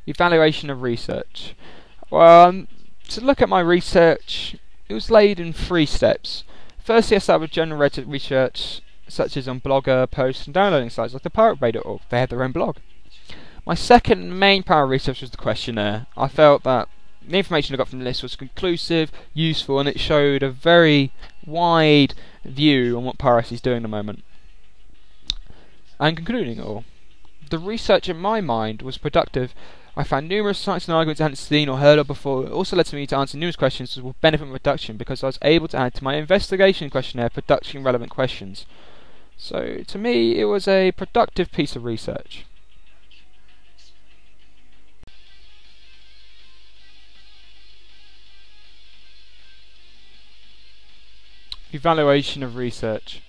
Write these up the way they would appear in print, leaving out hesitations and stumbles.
Evaluation of research. Well, to look at my research, it was laid in 3 steps. Firstly, I started with general research, such as on Blogger, posts, and downloading sites like the piratebay.org. They had their own blog. My second main part of research was the questionnaire. I felt that the information I got from the list was conclusive, useful, and it showed a very wide view on what piracy is doing at the moment. And concluding it all, the research in my mind was productive. I found numerous sites and arguments I hadn't seen or heard of before. It also led to me to answer numerous questions with benefit from production because I was able to add to my investigation questionnaire production relevant questions. So to me it was a productive piece of research. Evaluation of research.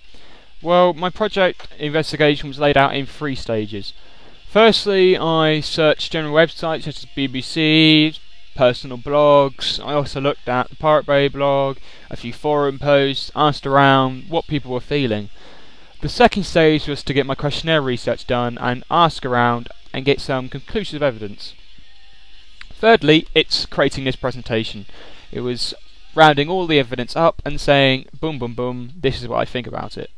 Well, my project investigation was laid out in 3 stages. Firstly, I searched general websites such as BBC, personal blogs. I also looked at the Pirate Bay blog, a few forum posts, asked around what people were feeling. The second stage was to get my questionnaire research done and ask around and get some conclusive evidence. Thirdly, it's creating this presentation. It was rounding all the evidence up and saying, boom, boom, boom, this is what I think about it.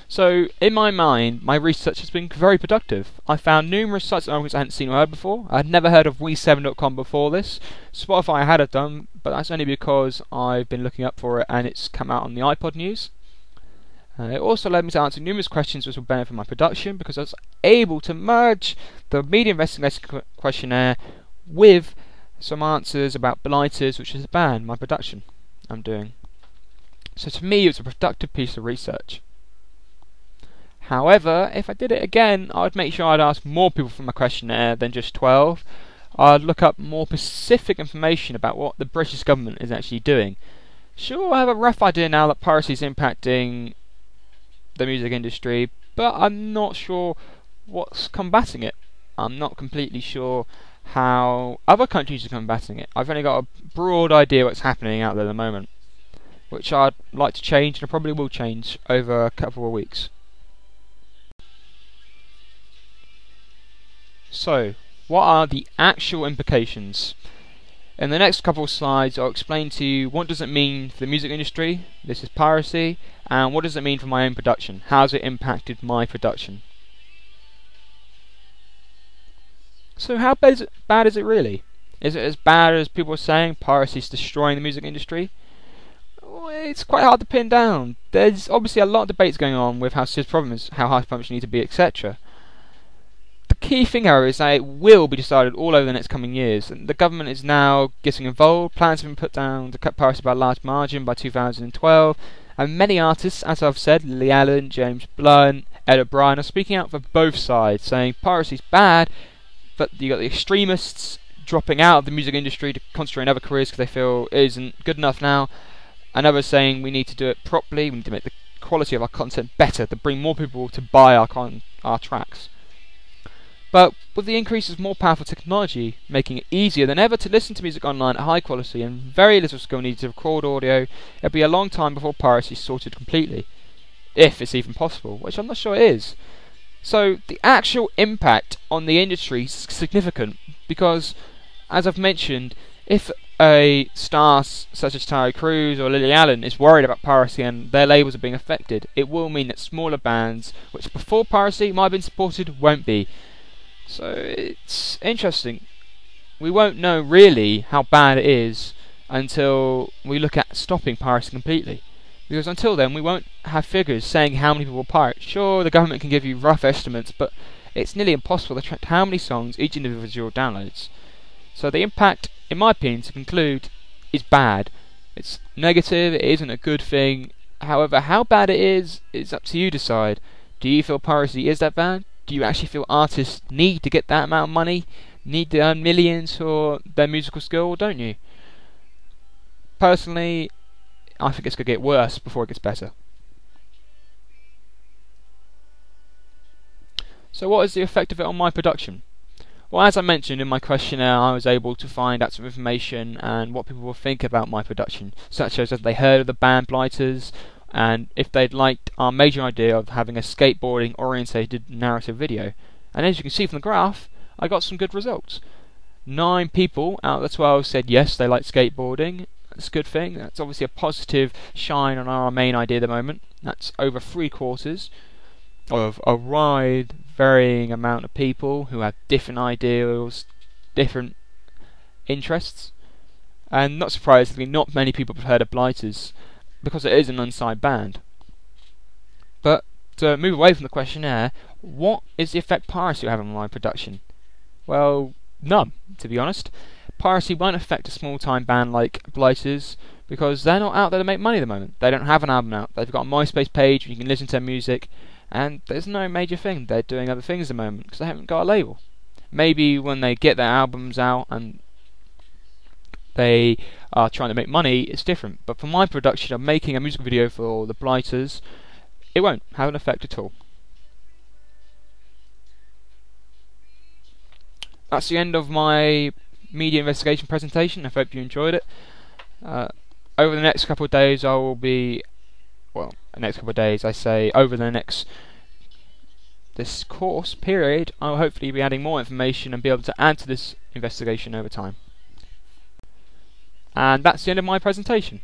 So, in my mind, my research has been very productive. I found numerous sites and arguments I hadn't seen or heard before. I had never heard of We7.com before this. Spotify I had done, but that's only because I've been looking up for it and it's come out on the iPod news. It also led me to answer numerous questions which will benefit my production because I was able to merge the media investigation questionnaire with some answers about blighters, which is a band, my production I'm doing. So to me it was a productive piece of research. However, if I did it again, I would make sure I'd ask more people from my questionnaire than just 12. I'd look up more specific information about what the British government is actually doing. Sure, I have a rough idea now that piracy is impacting the music industry, but I'm not sure what's combating it. I'm not completely sure how other countries are combating it. I've only got a broad idea what's happening out there at the moment, which I'd like to change, and I probably will change over a couple of weeks. So, what are the actual implications? In the next couple of slides I'll explain to you what does it mean for the music industry, this is piracy, and what does it mean for my own production, how has it impacted my production. So how bad is it really? Is it as bad as people are saying, piracy is destroying the music industry? Well, it's quite hard to pin down. There's obviously a lot of debates going on with how serious the problem is, how hard punishment need to be, etc. The key thing, however, is that it will be decided all over the next coming years. And the government is now getting involved. Plans have been put down to cut piracy by a large margin by 2012. And many artists, as I've said, Lily Allen, James Blunt, Ed O'Brien, are speaking out for both sides, saying piracy's bad, but you got the extremists dropping out of the music industry to concentrate on other careers because they feel it isn't good enough now. And others saying we need to do it properly, we need to make the quality of our content better to bring more people to buy our tracks. But with the increase of more powerful technology making it easier than ever to listen to music online at high quality and very little skill needed to record audio, it'll be a long time before piracy is sorted completely, if it's even possible, which I'm not sure it is. So the actual impact on the industry is significant because, as I've mentioned, if a star such as Terry Crews or Lily Allen is worried about piracy and their labels are being affected, it will mean that smaller bands, which before piracy might have been supported, won't be. So it's interesting. We won't know really how bad it is until we look at stopping piracy completely. Because until then we won't have figures saying how many people pirate. Sure, the government can give you rough estimates, but it's nearly impossible to track how many songs each individual downloads. So the impact, in my opinion, to conclude, is bad. It's negative, it isn't a good thing. However, how bad it is up to you to decide. Do you feel piracy is that bad? Do you actually feel artists need to get that amount of money, need to earn millions for their musical skill, or don't you? Personally, I think it's going to get worse before it gets better. So what is the effect of it on my production? Well, as I mentioned in my questionnaire, I was able to find out some information and what people will think about my production, such as if they heard of the band Blighters, and if they'd liked our major idea of having a skateboarding orientated narrative video. And as you can see from the graph, I got some good results. 9 people out of the 12 said yes, they like skateboarding. That's a good thing. That's obviously a positive shine on our main idea at the moment. That's over 3/4 of a wide, varying amount of people who have different ideals, different interests. And not surprisingly, not many people have heard of Blighters, because it is an unsigned band. But to move away from the questionnaire, what is the effect piracy will have on my production? Well, none, to be honest. Piracy won't affect a small-time band like Blighters, because they're not out there to make money at the moment. They don't have an album out. They've got a MySpace page where you can listen to their music, and there's no major thing. They're doing other things at the moment, because they haven't got a label. Maybe when they get their albums out and they are trying to make money, it's different. But for my production of making a music video for the Blighters, it won't have an effect at all. That's the end of my media investigation presentation. I hope you enjoyed it. Over the next couple of days I will be, well, the next couple of days I say, over the next, this course period, I will hopefully be adding more information and be able to add to this investigation over time. And that's the end of my presentation.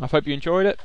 I hope you enjoyed it.